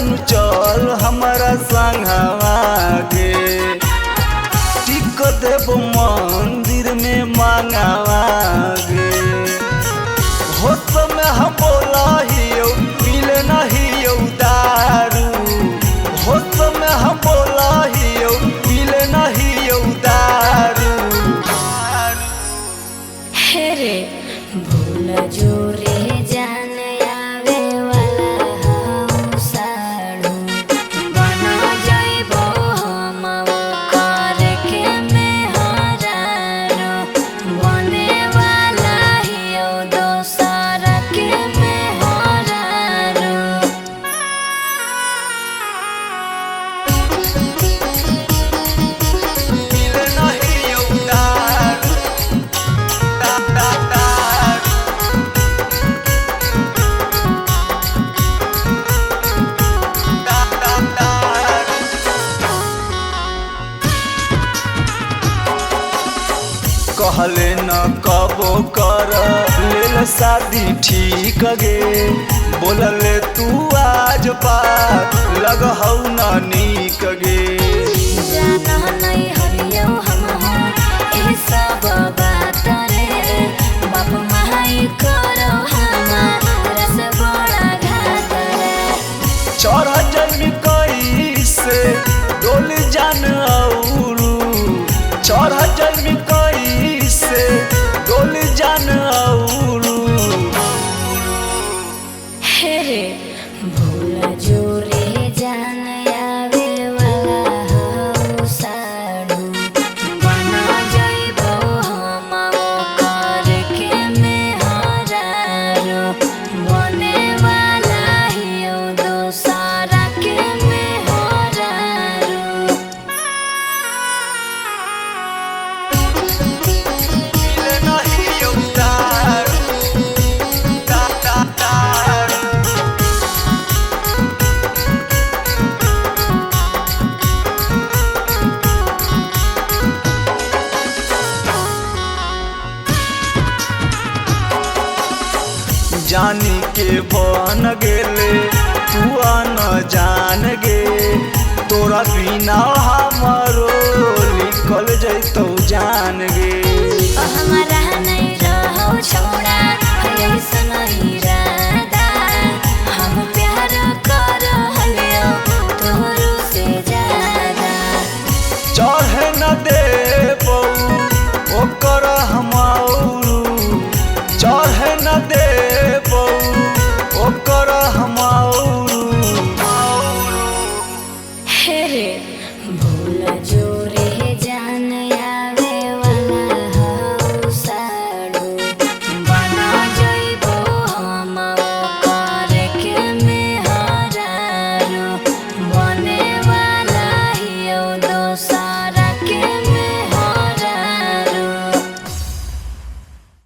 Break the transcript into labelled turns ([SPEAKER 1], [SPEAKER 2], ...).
[SPEAKER 1] जानू चल हमारा संगवा गे टिक देव मंदिर में मांगवा गे होश में हम बोला हियो मिले नहीं दारू होश में हम बोला हियो मिले नहीं दारू
[SPEAKER 2] हेरे भूल जोरे जान आवे वाला हम साड़ू बना जाइबो हम कर के में हरारो बने वाला हियो दोसर के में हरारो
[SPEAKER 1] मिले नहीं दारू कहले न कबो कर लेल शादी ठीक गे बोलले तू आज बात लगहौ न नीक गे
[SPEAKER 2] जाना नहीं हरियो हम हो ए सब बात रे बाप माई करो हमारा से बड़ा घात रे
[SPEAKER 1] चढ़ जमी कैसे डोल जान औरू चढ़ जमी कैसे डोल जान औरू
[SPEAKER 2] हेरे भूल जोरे जान आवे वाला हम साड़ू बना जाइबो हम कर के में हरारो बने वाला हियो दोसर के में हरारो
[SPEAKER 1] मिले नहीं दारू दारू जानी के बन गेले तू न जान गे तोरा बिना